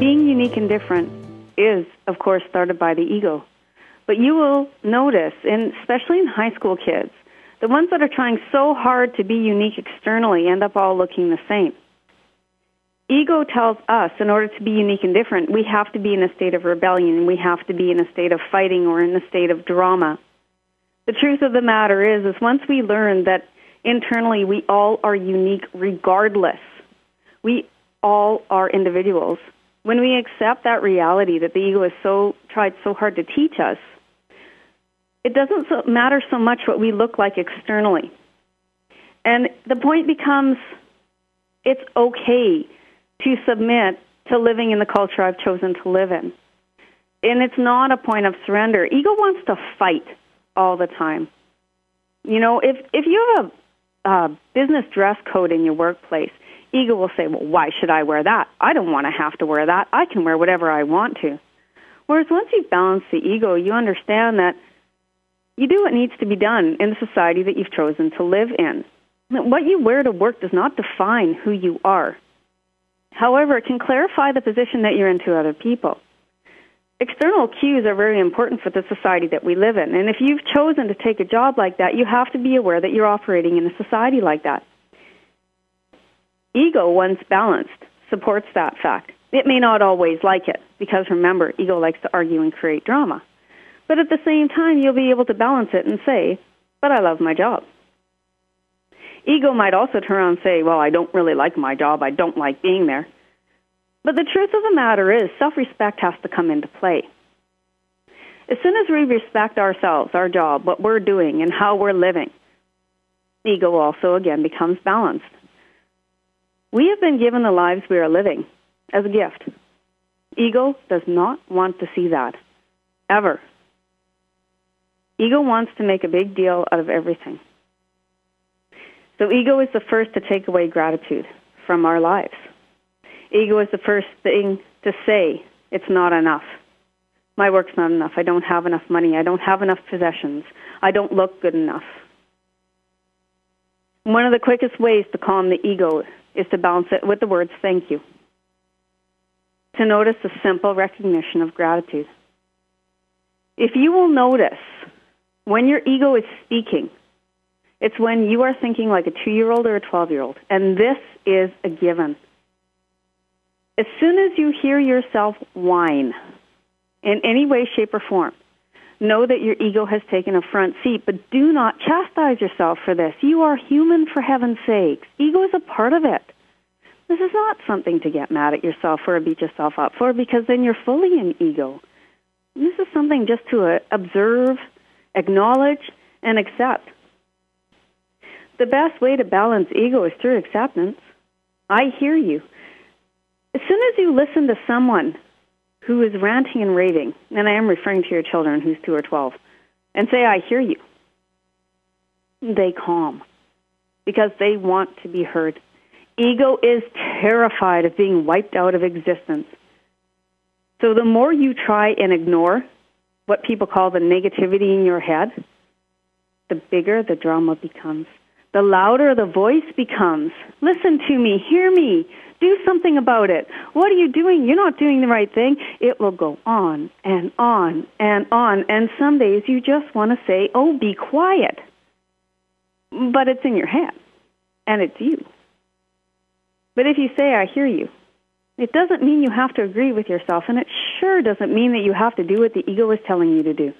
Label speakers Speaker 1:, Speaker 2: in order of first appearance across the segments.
Speaker 1: Being unique and different is, of course, started by the ego. But you will notice, especially in high school kids, the ones that are trying so hard to be unique externally end up all looking the same. Ego tells us, in order to be unique and different, we have to be in a state of rebellion, we have to be in a state of fighting or in a state of drama. The truth of the matter is once we learn that internally we all are unique regardless, we all are individuals, when we accept that reality that the ego has tried so hard to teach us, it doesn't matter so much what we look like externally. And the point becomes, it's okay to submit to living in the culture I've chosen to live in. And it's not a point of surrender. Ego wants to fight all the time. You know, if you have a business dress code in your workplace, ego will say, well, why should I wear that? I don't want to have to wear that. I can wear whatever I want to. Whereas once you balance the ego, you understand that you do what needs to be done in the society that you've chosen to live in. What you wear to work does not define who you are. However, it can clarify the position that you're in to other people. External cues are very important for the society that we live in. And if you've chosen to take a job like that, you have to be aware that you're operating in a society like that. Ego, once balanced, supports that fact. It may not always like it, because remember, ego likes to argue and create drama. But at the same time, you'll be able to balance it and say, but I love my job. Ego might also turn around and say, well, I don't really like my job. I don't like being there. But the truth of the matter is, self-respect has to come into play. As soon as we respect ourselves, our job, what we're doing, and how we're living, ego also, again, becomes balanced. We have been given the lives we are living as a gift. Ego does not want to see that, ever. Ego wants to make a big deal out of everything. So ego is the first to take away gratitude from our lives. Ego is the first thing to say, it's not enough. My work's not enough. I don't have enough money. I don't have enough possessions. I don't look good enough. One of the quickest ways to calm the ego is to balance it with the words, thank you. To notice the simple recognition of gratitude. If you will notice, when your ego is speaking, it's when you are thinking like a 2-year-old or a 12-year-old, and this is a given. As soon as you hear yourself whine in any way, shape, or form, know that your ego has taken a front seat, but do not chastise yourself for this. You are human, for heaven's sakes. Ego is a part of it. This is not something to get mad at yourself for or beat yourself up for, because then you're fully in ego. This is something just to observe, acknowledge, and accept. The best way to balance ego is through acceptance. I hear you. As soon as you listen to someone who is ranting and raving, and I am referring to your children who's 2 or 12, and say, I hear you, they calm because they want to be heard. Ego is terrified of being wiped out of existence. So the more you try and ignore what people call the negativity in your head, the bigger the drama becomes. The louder the voice becomes. Listen to me, hear me, do something about it. What are you doing? You're not doing the right thing. It will go on and on and on. And some days you just want to say, oh, be quiet. But it's in your head, and it's you. But if you say, I hear you, it doesn't mean you have to agree with yourself, and it sure doesn't mean that you have to do what the ego is telling you to do.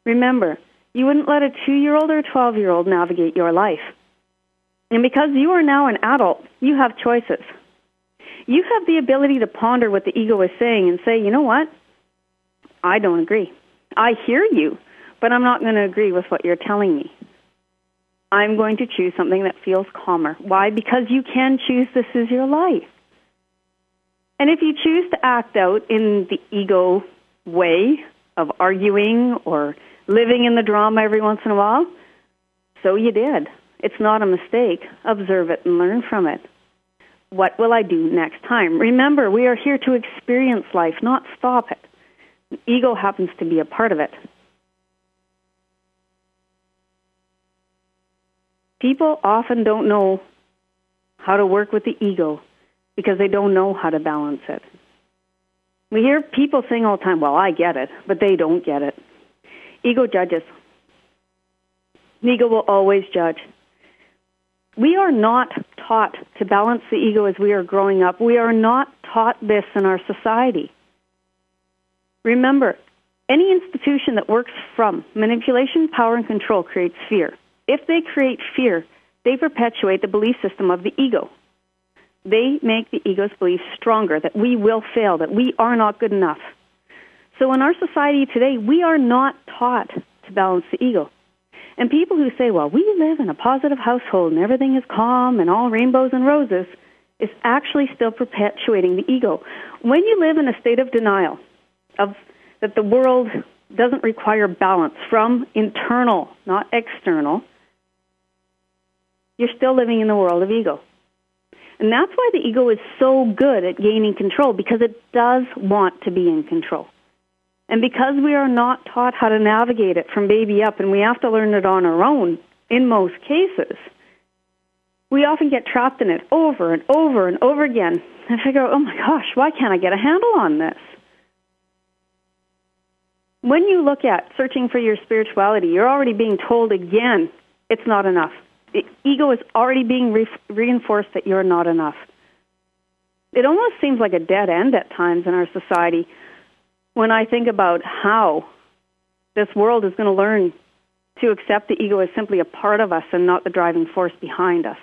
Speaker 1: Remember, you wouldn't let a 2-year-old or a 12-year-old navigate your life. And because you are now an adult, you have choices. You have the ability to ponder what the ego is saying and say, you know what? I don't agree. I hear you, but I'm not going to agree with what you're telling me. I'm going to choose something that feels calmer. Why? Because you can choose this is your life. And if you choose to act out in the ego way of arguing or living in the drama every once in a while, so you did. It's not a mistake. Observe it and learn from it. What will I do next time? Remember, we are here to experience life, not stop it. Ego happens to be a part of it. People often don't know how to work with the ego because they don't know how to balance it. We hear people saying all the time, well, I get it, but they don't get it. Ego judges. Ego will always judge. We are not taught to balance the ego as we are growing up. We are not taught this in our society. Remember, any institution that works from manipulation, power, and control creates fear. If they create fear, they perpetuate the belief system of the ego. They make the ego's belief stronger, that we will fail, that we are not good enough. So in our society today, we are not taught to balance the ego. And people who say, well, we live in a positive household and everything is calm and all rainbows and roses, is actually still perpetuating the ego. When you live in a state of denial of that the world doesn't require balance from internal, not external, you're still living in the world of ego. And that's why the ego is so good at gaining control, because it does want to be in control. And because we are not taught how to navigate it from baby up, and we have to learn it on our own in most cases, we often get trapped in it over and over and over again and figure out, oh my gosh, why can't I get a handle on this? When you look at searching for your spirituality, you're already being told again, it's not enough. The ego is already being reinforced that you're not enough. It almost seems like a dead end at times in our society when I think about how this world is going to learn to accept the ego as simply a part of us and not the driving force behind us.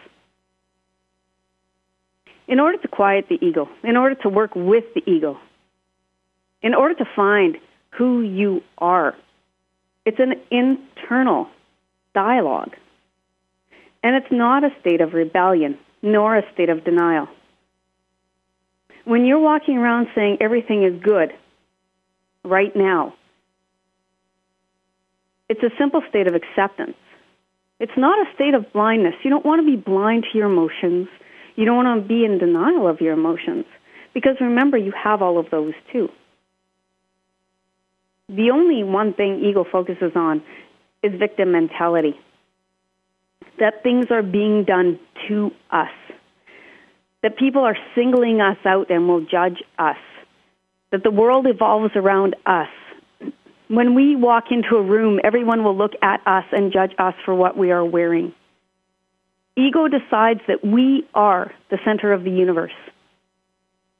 Speaker 1: In order to quiet the ego, in order to work with the ego, in order to find who you are, it's an internal dialogue. And it's not a state of rebellion, nor a state of denial. When you're walking around saying everything is good right now, it's a simple state of acceptance. It's not a state of blindness. You don't want to be blind to your emotions. You don't want to be in denial of your emotions. Because remember, you have all of those too. The only one thing ego focuses on is victim mentality. That things are being done to us. That people are singling us out and will judge us. That the world evolves around us. When we walk into a room, everyone will look at us and judge us for what we are wearing. Ego decides that we are the center of the universe.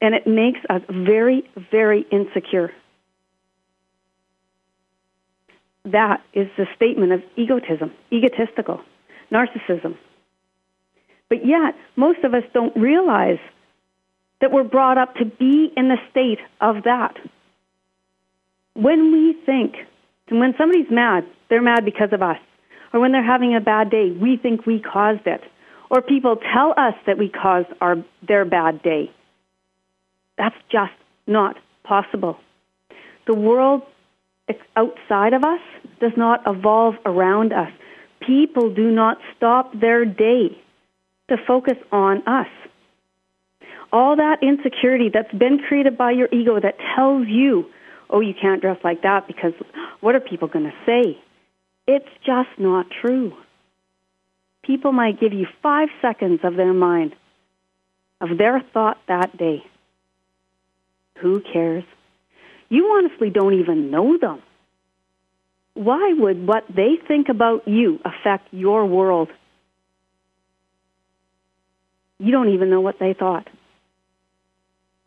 Speaker 1: And it makes us very, very insecure. That is the statement of egotism, egotistical. Narcissism. But yet, most of us don't realize that we're brought up to be in the state of that. When we think, and when somebody's mad, they're mad because of us. Or when they're having a bad day, we think we caused it. Or people tell us that we caused their bad day. That's just not possible. The world outside of us does not evolve around us. People do not stop their day to focus on us. All that insecurity that's been created by your ego that tells you, oh, you can't dress like that because what are people going to say? It's just not true. People might give you 5 seconds of their mind, of their thought that day. Who cares? You honestly don't even know them. Why would what they think about you affect your world? You don't even know what they thought.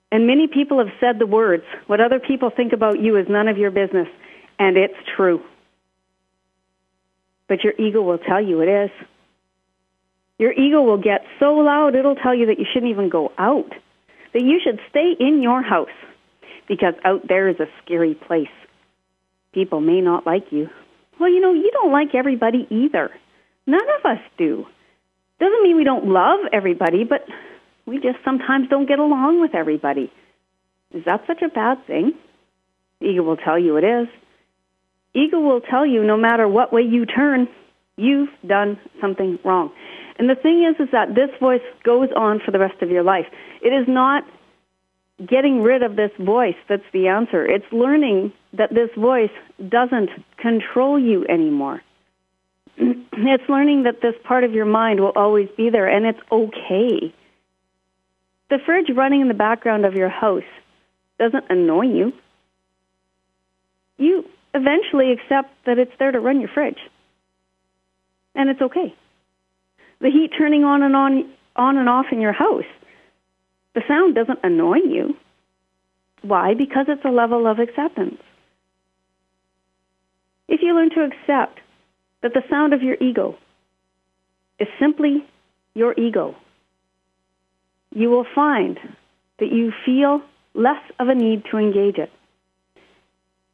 Speaker 1: And many people have said the words, what other people think about you is none of your business, and it's true. But your ego will tell you it is. Your ego will get so loud, it'll tell you that you shouldn't even go out, that you should stay in your house, because out there is a scary place. People may not like you. Well, you don't like everybody either. None of us do. Doesn't mean we don't love everybody, but we just sometimes don't get along with everybody. Is that such a bad thing? Ego will tell you it is. Ego will tell you no matter what way you turn, you've done something wrong. And the thing is that this voice goes on for the rest of your life. It is not getting rid of this voice that's the answer. It's learning that this voice doesn't control you anymore. It's learning that this part of your mind will always be there, and it's okay. The fridge running in the background of your house doesn't annoy you, you eventually accept that it's there to run your fridge. And it's okay. The heat turning on and off in your house, the sound doesn't annoy you. Why? Because it's a level of acceptance. If you learn to accept that the sound of your ego is simply your ego, you will find that you feel less of a need to engage it.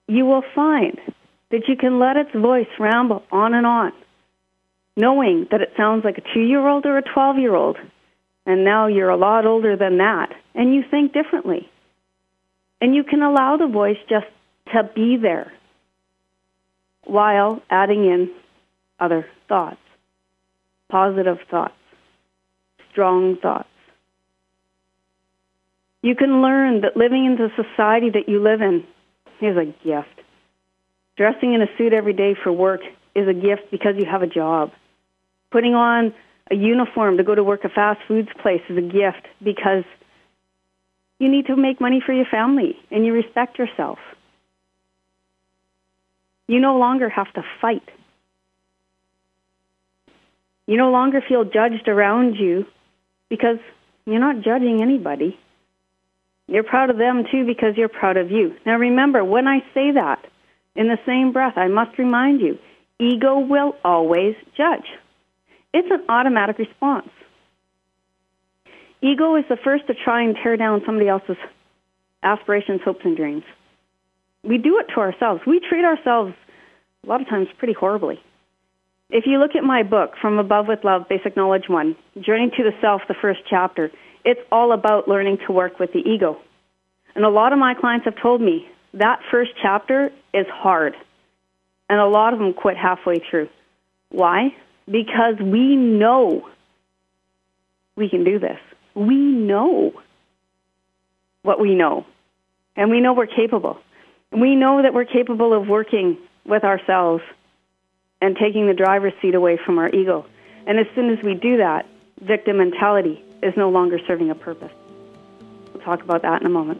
Speaker 1: You will find that you can let its voice ramble on and on, knowing that it sounds like a 2-year-old or a 12-year-old, and now you're a lot older than that, and you think differently. And you can allow the voice just to be there while adding in other thoughts, positive thoughts, strong thoughts. You can learn that living in the society that you live in is a gift. Dressing in a suit every day for work is a gift because you have a job. Putting on a uniform to go to work a fast foods place is a gift because you need to make money for your family and you respect yourself. You no longer have to fight. You no longer feel judged around you because you're not judging anybody. You're proud of them too because you're proud of you. Now remember, when I say that, in the same breath, I must remind you, ego will always judge. It's an automatic response. Ego is the first to try and tear down somebody else's aspirations, hopes, and dreams. We do it to ourselves. We treat ourselves a lot of times pretty horribly. If you look at my book, From Above with Love, Basic Knowledge 1, Journey to the Self, the first chapter, it's all about learning to work with the ego. And a lot of my clients have told me that first chapter is hard. And a lot of them quit halfway through. Why? Because we know we can do this. We know what we know. And we know we're capable. We know that we're capable of working with ourselves and taking the driver's seat away from our ego. And as soon as we do that, victim mentality is no longer serving a purpose. We'll talk about that in a moment.